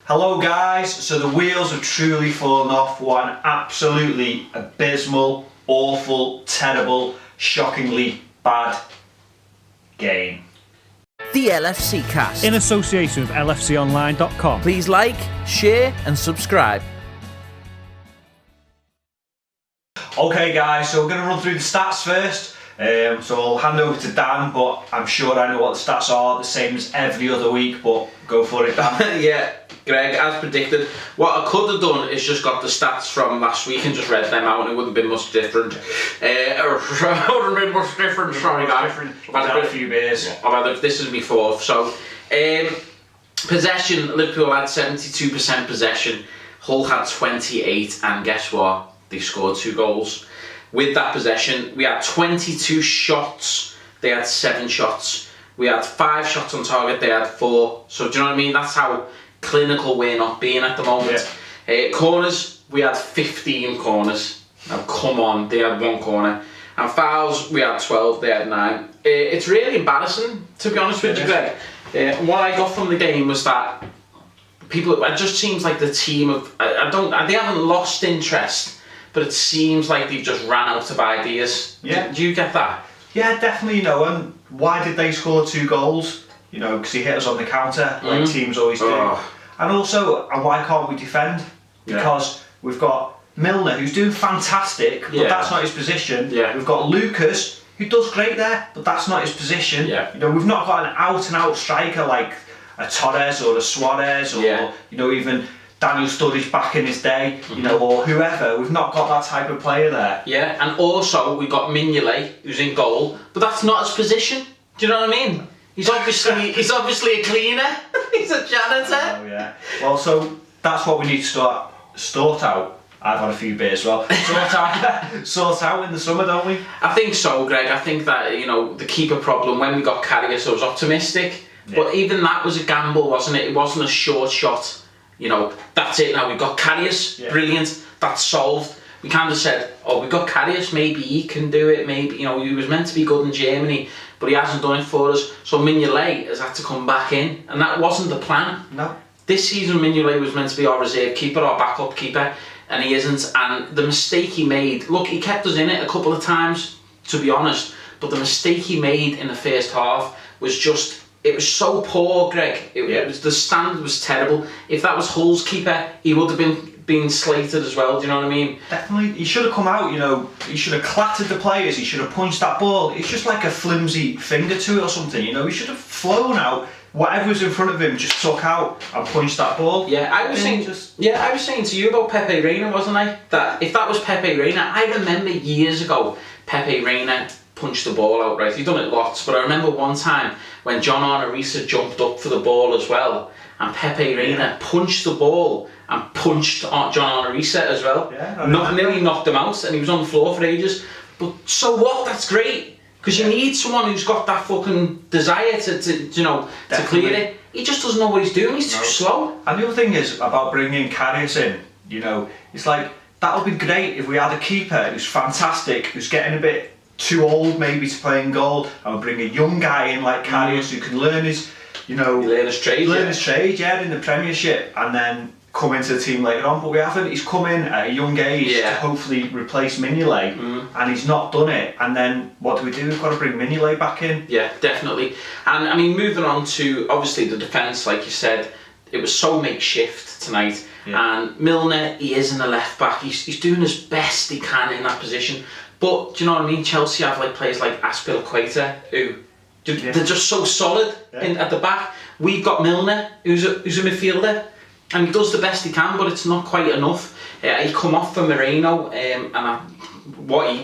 Hello guys, so the wheels have truly fallen off. What an absolutely abysmal, awful, terrible, shockingly bad game. The LFC Cast. In association with LFConline.com. Please like, share and subscribe. Okay guys, so we're going to run through the stats first. So I'll hand over to Dan, but I'm sure I know what the stats are, the same as every other week, but go for it, Dan. Yeah, Greg, as predicted, what I could have done is just got the stats from last week and just read them out and it wouldn't have been much different. Sorry guys. I've had a few beers. This is my fourth. So, possession, Liverpool had 72% possession, Hull had 28, and guess what? They scored 2 goals. With that possession, we had 22 shots, they had 7 shots. We had 5 shots on target, they had 4. So do you know what I mean? That's how clinical we're not being at the moment. Yeah. Corners, we had 15 corners. Now come on, they had 1 corner. And fouls, we had 12, they had 9. It's really embarrassing, to be honest with you, Greg. What I got from the game was that it just seems like the team they haven't lost interest. But it seems like they've just ran out of ideas. Yeah. Do you get that? Yeah, definitely. And why did they score 2 goals? Because he hit us on the counter, like teams always do. Oh. And also, why can't we defend? Because we've got Milner, who's doing fantastic, but that's not his position. Yeah. We've got Lucas, who does great there, but that's not his position. Yeah. We've not got an out-and-out striker like a Torres or a Suarez or even Daniel Sturridge back in his day, or whoever. We've not got that type of player there. Yeah, and also we've got Mignolet, who's in goal, but that's not his position. Do you know what I mean? He's obviously a cleaner. He's a janitor. Oh yeah. Well, so that's what we need to sort out. I've had a few beers as well. Sort out in the summer, don't we? I think so, Greg. I think that the keeper problem when we got Karius, I was optimistic, but even that was a gamble, wasn't it? It wasn't a short shot. That's it now, we've got Karius, brilliant, that's solved. We kind of said, we've got Karius, maybe he can do it, maybe, he was meant to be good in Germany, but he hasn't done it for us. So Mignolet has had to come back in, and that wasn't the plan. No. This season Mignolet was meant to be our reserve keeper, our backup keeper, and he isn't, and the mistake he made, look, he kept us in it a couple of times, to be honest, but the mistake he made in the first half was just, it was so poor, Greg. The standard was terrible. If that was Hull's keeper, he would have been slated as well. Do you know what I mean? Definitely. He should have come out. He should have clattered the players. He should have punched that ball. It's just like a flimsy finger to it or something. He should have flown out. Whatever was in front of him, just took out and punched that ball. Yeah, I was saying to you about Pepe Reina, wasn't I? That if that was Pepe Reina, I remember years ago Pepe Reina punched the ball out, right? He's done it lots, but I remember one time when John Arnorisa jumped up for the ball as well, and Pepe Reina punched the ball and punched John Arnorisa as well. Nearly knocked him out, and he was on the floor for ages. But so what? That's great, because you need someone who's got that fucking desire to clear it. He just doesn't know what he's doing. He's too slow. And the other thing is about bringing Karius in. It's like that would be great if we had a keeper who's fantastic, who's getting a bit too old maybe to play in goal, and we'll bring a young guy in like Karius who can learn his, learn his trade in the Premiership, and then come into the team later on. But we haven't. He's come in at a young age to hopefully replace Mignolet, and he's not done it. And then what do? We've got to bring Mignolet back in. Yeah, definitely. And I mean, moving on to obviously the defence, like you said, it was so makeshift tonight. And Milner, he isn't a left back. He's doing as best he can in that position. But do you know what I mean? Chelsea have players like Aspilicueta who they're just so solid at the back. We've got Milner who's a midfielder, and he does the best he can, but it's not quite enough. He come off for Moreno, and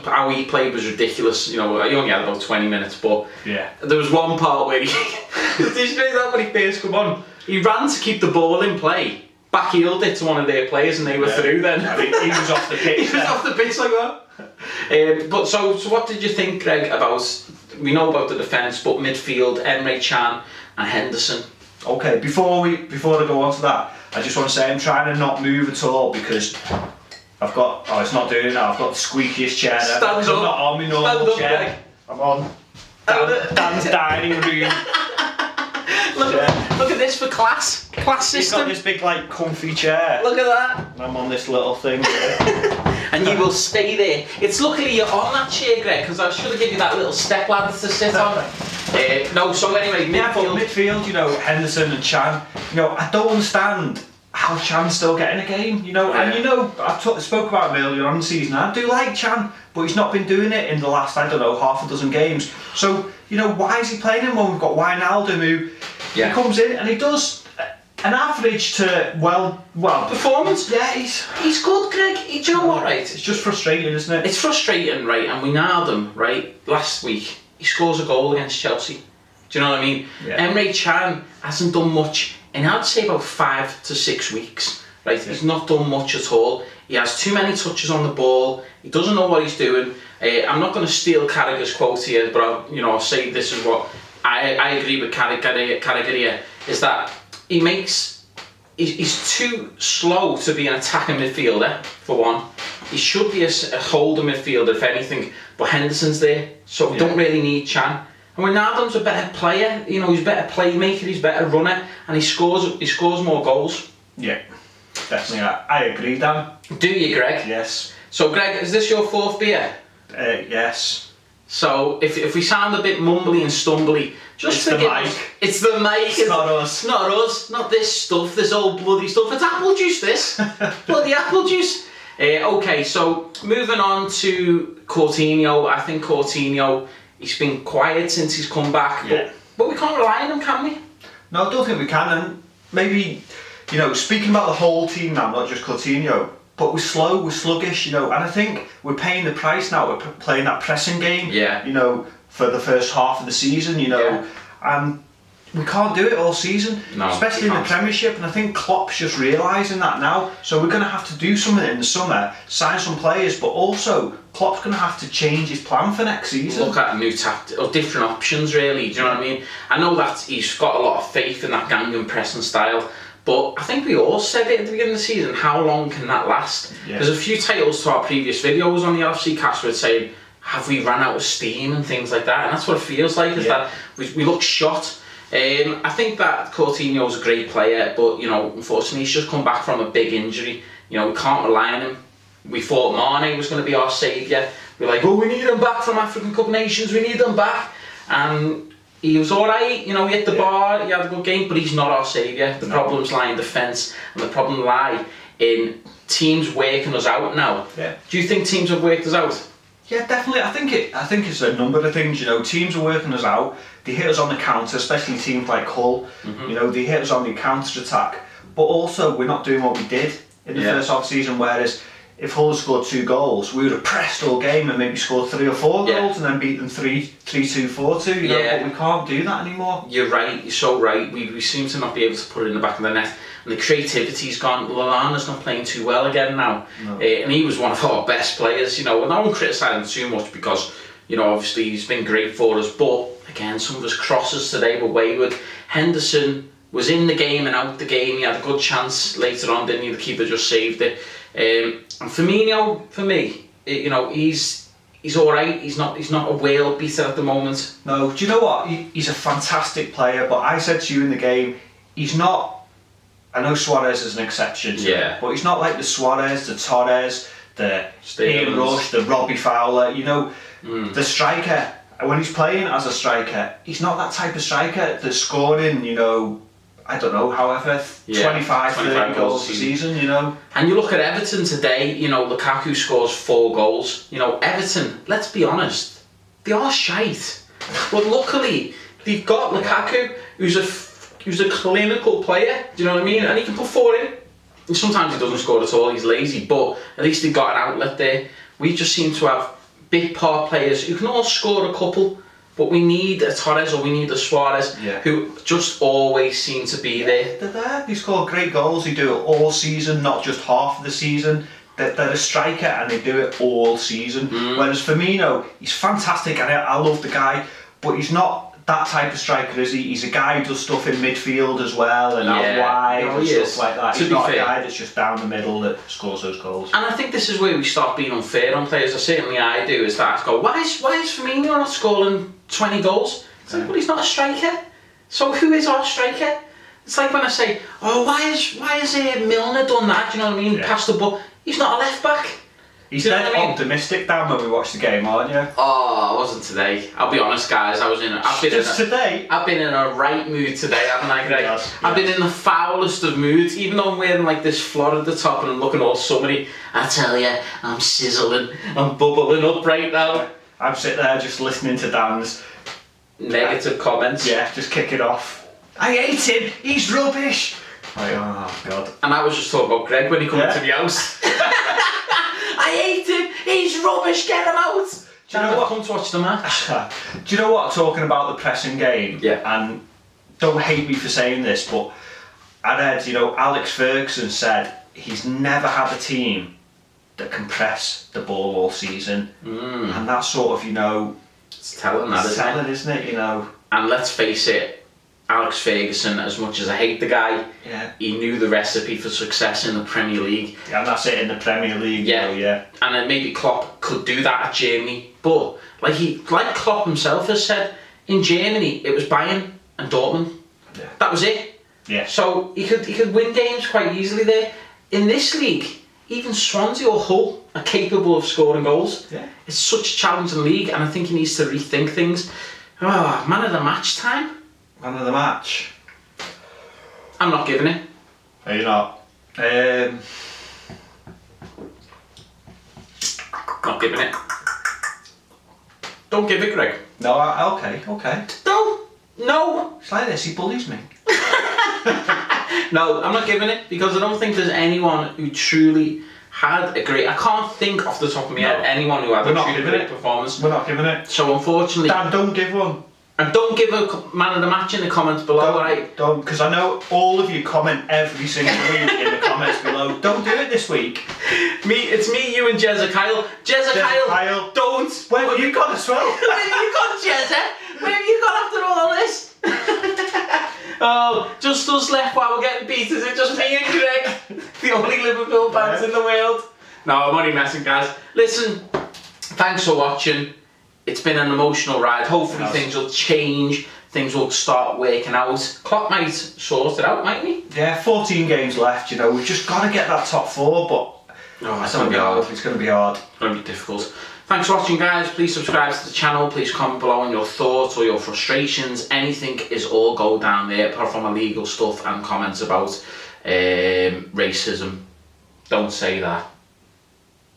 how he played was ridiculous. He only had about 20 minutes, but there was one part where when he first come on, he ran to keep the ball in play. Backheeled it to one of their players and they were through then. I mean, he was off the pitch. He was off the pitch like that. But so what did you think, Greg, we know about the defence, but midfield, Emre Can and Henderson? Okay, before I go on to that, I just want to say I'm trying to not move at all because I've got, it's not doing it now, I've got the squeakiest chair ever. Stand up. I'm not on my normal chair. Greg. I'm on Dan's dining room. Look, Look at this for class He's got system. this big like comfy chair. Look at that. And I'm on this little thing here. And you will stay there. It's luckily you're on that chair, Greg, because I should have given you that little step ladder to sit on. No, so anyway, midfield. Midfield, you know, Henderson and Chan. You know, I don't understand how Chan's still getting a game. You know, and you know, I spoke about him earlier on in the season. I do like Chan, but he's not been doing it in the last, I don't know, half a dozen games. So, you know, why is he playing him when we've got Wijnaldum who he comes in and he does an average to well Performance? Yeah, He's good, Greg. Do you know what, right? It's just frustrating, isn't it? It's frustrating, right? And we nailed him, right? Last week, he scores a goal against Chelsea. Do you know what I mean? Yeah. Emre Can hasn't done much in, I'd say, about 5 to 6 weeks. Right? Yeah. He's not done much at all. He has too many touches on the ball. He doesn't know what he's doing. I'm not going to steal Carragher's quote here, but I'll say this is what I agree with Carragher here, is that he's too slow to be an attacking midfielder, for one. He should be a holder midfielder, if anything, but Henderson's there, so we don't really need Chan. And Wijnaldum's a better player, you know, he's a better playmaker, he's a better runner, and he scores more goals. Yeah, definitely. I agree, Dan. Do you, Greg? Yes. So, Greg, is this your 4th beer? Yes. So, if we sound a bit mumbly and stumbly, just it's the mic. mic. It's the mic. It's not us. Not us. Not this stuff. This old bloody stuff. It's apple juice. This bloody apple juice. Okay, so moving on to Coutinho. I think Coutinho, he's been quiet since he's come back. Yeah. But we can't rely on him, can we? No, I don't think we can. And maybe, you know, speaking about the whole team now, not just Coutinho, but we're slow, we're sluggish, you know, and I think we're paying the price now. We're playing that pressing game, you know, for the first half of the season, you know, and we can't do it all season, especially in the Premiership, and I think Klopp's just realising that now, so we're going to have to do something in the summer, sign some players, but also Klopp's going to have to change his plan for next season. Look at new tactics, or different options really, do you know what I mean? I know that he's got a lot of faith in that gang and pressing style, but I think we all said it at the beginning of the season, how long can that last? There's a few titles to our previous videos on the LFC cast where it's saying, have we run out of steam and things like that, and that's what it feels like, is that we look shot. I think that Coutinho's a great player, but you know, unfortunately he's just come back from a big injury. You know, we can't rely on him. We thought Mane was going to be our saviour. We're like, oh, we need him back from African Cup Nations, we need him back. And he was alright, you know, he hit the bar, he had a good game, but he's not our saviour. The problems lie in defence, and the problem lie in teams working us out now. Do you think teams have worked us out? Yeah, definitely. I think it's a number of things. You know, teams are working us out. They hit us on the counter, especially teams like Hull. You know, they hit us on the counter attack. But also, we're not doing what we did in the first half of the season. Whereas, if Hull had scored 2 goals, we would have pressed all game and maybe scored 3 or 4 goals and then beat them 3-2, 4-2. You know, but we can't do that anymore. You're right. You're so right. We seem to not be able to put it in the back of the net. And the creativity's gone. Lallana's not playing too well again now. And he was one of our best players, you know. And I won't criticise him too much because, you know, obviously he's been great for us. But, again, some of his crosses today were wayward. Henderson was in the game and out the game. He had a good chance later on, didn't he? The keeper just saved it. And Firmino, for me, you know, he's alright. He's not a whale beater at the moment. No, do you know what? He's a fantastic player. But I said to you in the game, he's not... I know Suarez is an exception to it, but he's not like the Suarez, the Torres, the Ian Rush, the Robbie Fowler, you know, the striker. When he's playing as a striker, he's not that type of striker that's scoring, you know, I don't know, however, 25 30 goals a season, you know. And you look at Everton today, you know, Lukaku scores 4 goals. You know, Everton, let's be honest, they are shite. But luckily, they've got Lukaku, who's a clinical player, do you know what I mean? And he can put 4 in. And sometimes he doesn't score at all, he's lazy, but at least they've got an outlet there. We just seem to have big part players who can all score a couple, but we need a Torres or we need a Suarez who just always seem to be there. They're there. They score great goals, they do it all season, not just half of the season. They're a striker and they do it all season. Whereas Firmino, he's fantastic and I love the guy, but he's not that type of striker, is he? He's a guy who does stuff in midfield as well and out wide and stuff like that. He's not a guy that's just down the middle that scores those goals. And I think this is where we start being unfair on players. Certainly I do, is that I go, why is Firmino not scoring 20 goals? It's like, well, he's not a striker. So who is our striker? It's like when I say, oh, why is Milner done that? Do you know what I mean? Yeah. Past the ball. He's not a left back. He's Do you know dead what I mean? optimistic, Dan, when we watched the game, aren't you? Oh, I wasn't today. I'll be honest, guys. Today? I've been in a right mood today, haven't I, Greg? Yes, I've yes. been in the foulest of moods, even though I'm wearing like this Florida top and I'm looking all summery. I tell you, I'm sizzling. I'm bubbling up right now. I'm sitting there just listening to Dan's Negative comments. yeah, just kick it off. I hate him. He's rubbish. Like, oh god. And I was just talking about Greg when he came to the house. I hate him. He's rubbish. Get him out. Do you know what? Come to watch the match. Do you know what? Talking about the pressing game. Yeah. And don't hate me for saying this, but I read, Alex Ferguson said he's never had a team that can press the ball all season, and that's sort of It's telling that, it's isn't telling, it? isn't it? And let's face it, Alex Ferguson, as much as I hate the guy, Yeah. he knew the recipe for success in the Premier League. Yeah, and that's it in the Premier League. Yeah. Yeah. And then maybe Klopp could do that at Germany, but like Klopp himself has said, in Germany it was Bayern and Dortmund. Yeah. That was it. Yeah. So he could win games quite easily there. In this league, even Swansea or Hull are capable of scoring goals. Yeah. It's such a challenging league, and I think he needs to rethink things. Oh, man of the match time. Man of the match. I'm not giving it. Are you not? Not giving it. Don't give it, Greg. No. Okay. No. It's like this. He bullies me. No, I'm not giving it because I don't think there's anyone who truly had a great. I can't think off the top of my head anyone who had We're a not truly giving great it. performance. We're not giving it. So unfortunately, Dan, don't give one. and don't give a man of the match in the comments below. Right? Don't, because I know all of you comment every single week in the comments below. Don't do it this week. It's me, you, and Jezza Kyle. Jezza Kyle, don't. Where have you gone as well? Where have you gone, Jezza? Where have you gone after all this? Oh, just us left while we're getting beat. Is it just me and Greg? The only Liverpool fans in the world. No, I'm only messing, guys. Listen, thanks for watching. It's been an emotional ride. Hopefully things will change. Things will start working out. Klopp might sort it out, mightn't he? Yeah, 14 games left. We've just got to get that top four, but It's going to be hard. It's going to be hard. It's going to be difficult. Thanks for watching, guys. Please subscribe to the channel. Please comment below on your thoughts or your frustrations. Anything is all go down there, apart from illegal stuff and comments about racism. Don't say that.